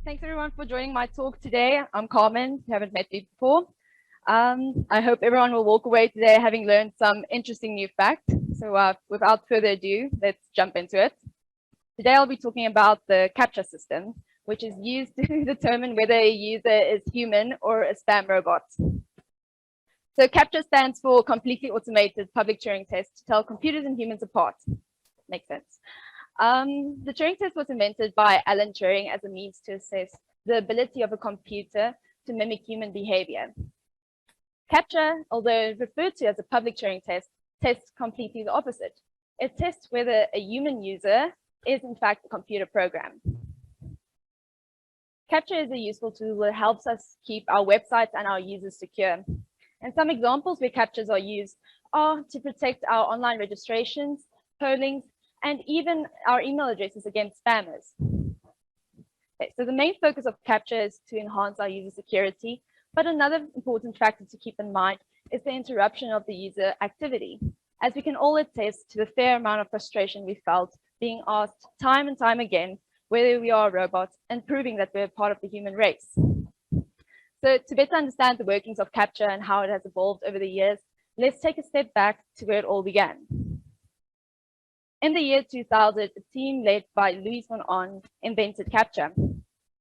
Thanks everyone for joining my talk today. I'm Carmen, if you haven't met me before. I hope everyone will walk away today having learned some interesting new facts. So without further ado, let's jump into it. Today I'll be talking about the CAPTCHA system, which is used to determine whether a user is human or a spam robot. So CAPTCHA stands for Completely Automated Public Turing Test to tell computers and humans apart. Makes sense. The Turing test was invented by Alan Turing as a means to assess the ability of a computer to mimic human behavior. CAPTCHA, although referred to as a public Turing test, tests completely the opposite. It tests whether a human user is in fact a computer program. CAPTCHA is a useful tool that helps us keep our websites and our users secure. And some examples where CAPTCHAs are used are to protect our online registrations, pollings, and even our email addresses against spammers. Okay, so the main focus of CAPTCHA is to enhance our user security, but another important factor to keep in mind is the interruption of the user activity, as we can all attest to the fair amount of frustration we felt being asked time and time again whether we are robots and proving that we're part of the human race. So to better understand the workings of CAPTCHA and how it has evolved over the years, let's take a step back to where it all began. In the year 2000, a team led by Louis von Ahn invented CAPTCHA.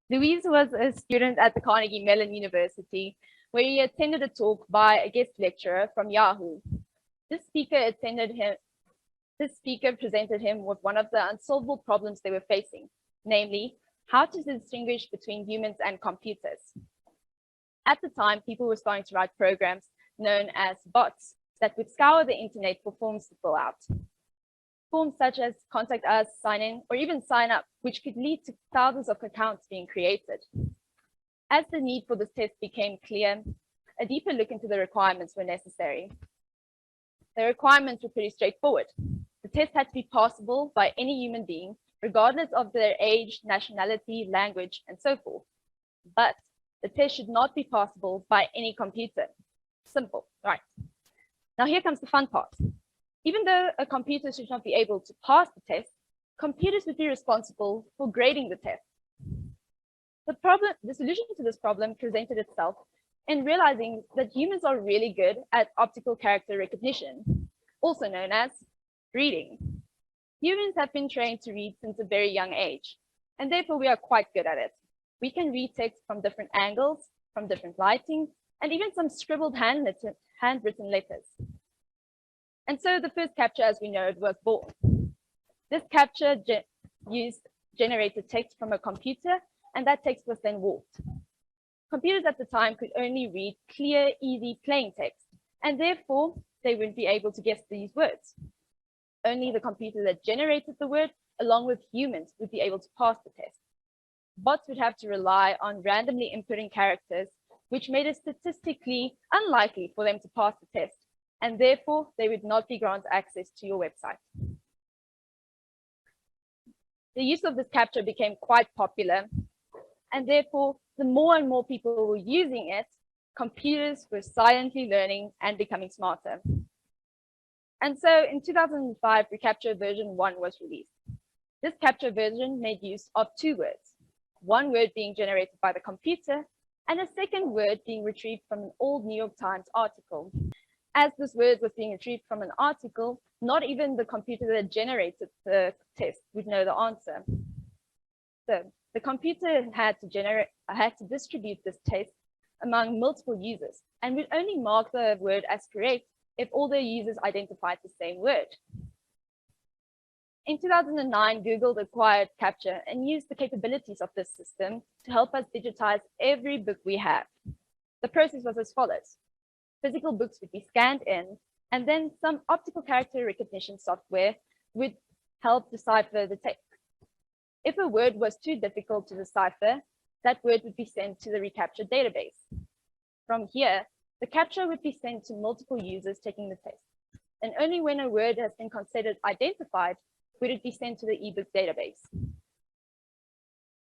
Louis was a student at the Carnegie Mellon University, where he attended a talk by a guest lecturer from Yahoo. This speaker presented him with one of the unsolvable problems they were facing, namely, how to distinguish between humans and computers. At the time, people were starting to write programs known as bots that would scour the internet for forms to fill out. Forms such as contact us, sign in, or even sign up, which could lead to thousands of accounts being created. As the need for this test became clear, a deeper look into the requirements were necessary. The requirements were pretty straightforward. The test had to be passable by any human being, regardless of their age, nationality, language, and so forth. But the test should not be passable by any computer. Simple, right? Now here comes the fun part. Even though a computer should not be able to pass the test, computers would be responsible for grading the test. The solution to this problem presented itself in realizing that humans are really good at optical character recognition, also known as reading. Humans have been trained to read since a very young age, and therefore we are quite good at it. We can read text from different angles, from different lighting, and even some scribbled handwritten letters. And so the first CAPTCHA, as we know it, was born. This CAPTCHA generated text from a computer, and that text was then warped. Computers at the time could only read clear, easy, plain text, and therefore they wouldn't be able to guess these words. Only the computer that generated the word, along with humans, would be able to pass the test. Bots would have to rely on randomly inputting characters, which made it statistically unlikely for them to pass the test, and therefore they would not be granted access to your website. The use of this CAPTCHA became quite popular, and therefore the more and more people were using it, computers were silently learning and becoming smarter. And so in 2005, recapture version 1 was released. This CAPTCHA version made use of two words, one word being generated by the computer and a second word being retrieved from an old New York Times article. As this word was being retrieved from an article, not even the computer that generated the test would know the answer. So the computer had to distribute this test among multiple users and would only mark the word as correct if all the users identified the same word. In 2009, Google acquired CAPTCHA and used the capabilities of this system to help us digitize every book we have. The process was as follows. Physical books would be scanned in, and then some optical character recognition software would help decipher the text. If a word was too difficult to decipher, that word would be sent to the recapture database. From here, the CAPTCHA would be sent to multiple users taking the test, and only when a word has been considered identified would it be sent to the ebook database.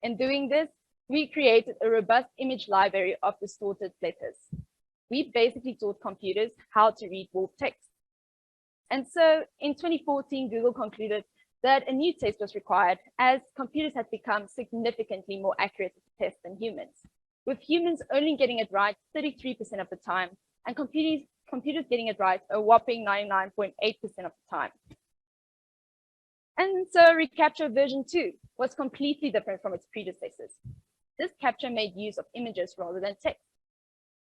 In doing this, we created a robust image library of distorted letters. We basically taught computers how to read warped text. And so in 2014, Google concluded that a new test was required as computers had become significantly more accurate at the test than humans, with humans only getting it right 33% of the time and computers getting it right a whopping 99.8% of the time. And so recapture version 2 was completely different from its predecessors. This capture made use of images rather than text.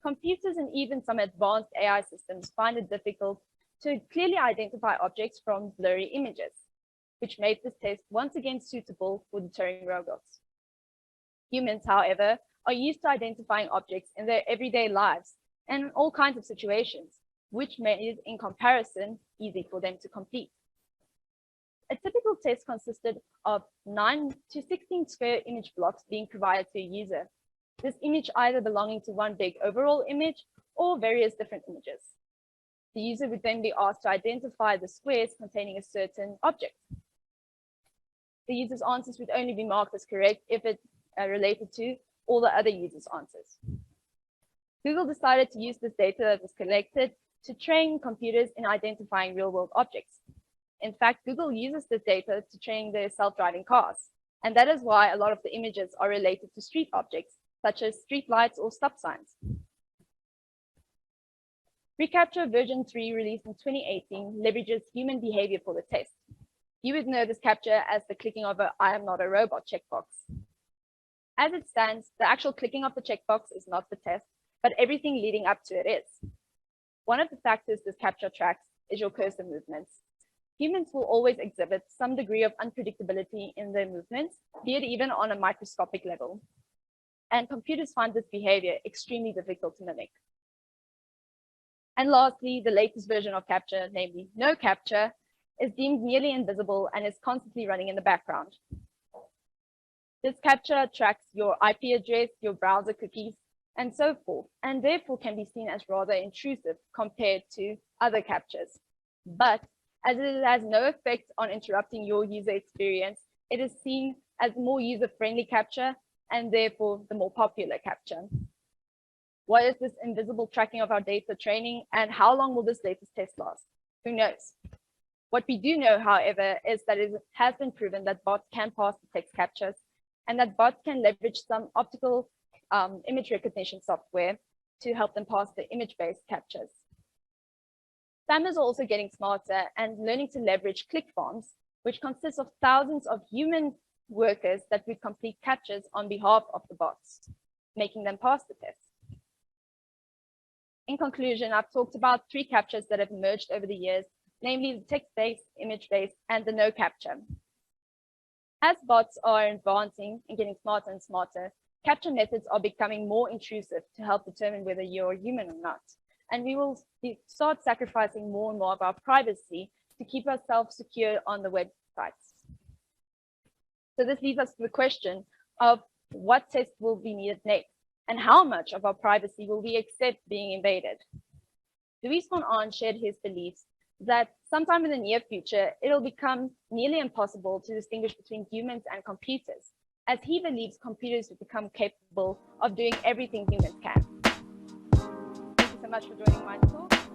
Computers and even some advanced AI systems find it difficult to clearly identify objects from blurry images, which made this test once again suitable for deterring robots. Humans, however, are used to identifying objects in their everyday lives and in all kinds of situations, which made it, in comparison, easy for them to complete. A typical test consisted of 9 to 16 square image blocks being provided to a user. This image either belonging to one big overall image or various different images. The user would then be asked to identify the squares containing a certain object. The user's answers would only be marked as correct if it related to all the other users' answers. Google decided to use this data that was collected to train computers in identifying real-world objects. In fact, Google uses this data to train their self-driving cars, and that is why a lot of the images are related to street objects, such as street lights or stop signs. Recapture version 3, released in 2018, leverages human behavior for the test. You would know this capture as the clicking of a "I am not a robot" checkbox. As it stands, the actual clicking of the checkbox is not the test, but everything leading up to it is. One of the factors this capture tracks is your cursor movements. Humans will always exhibit some degree of unpredictability in their movements, be it even on a microscopic level. And computers find this behavior extremely difficult to mimic. And lastly, the latest version of CAPTCHA, namely no CAPTCHA, is deemed nearly invisible and is constantly running in the background. This CAPTCHA tracks your IP address, your browser cookies, and so forth, and therefore can be seen as rather intrusive compared to other CAPTCHAs. But as it has no effect on interrupting your user experience, it is seen as more user-friendly CAPTCHA and therefore the more popular CAPTCHA. What is this invisible tracking of our data training, and how long will this latest test last? Who knows? What we do know, however, is that it has been proven that bots can pass the text CAPTCHAs and that bots can leverage some optical image recognition software to help them pass the image-based CAPTCHAs. Spammers are also getting smarter and learning to leverage click farms, which consists of thousands of human workers that would complete CAPTCHAs on behalf of the bots, making them pass the test. In conclusion, I've talked about 3 CAPTCHAs that have emerged over the years, namely the text-based, image-based, and the no CAPTCHA. As bots are advancing and getting smarter and smarter, CAPTCHA methods are becoming more intrusive to help determine whether you're human or not. And we will start sacrificing more and more of our privacy to keep ourselves secure on the websites. So this leads us to the question of what tests will be needed next, and how much of our privacy will we accept being invaded? Luis von Ahn shared his beliefs that sometime in the near future, it'll become nearly impossible to distinguish between humans and computers, as he believes computers will become capable of doing everything humans can. Thank you so much for joining my talk.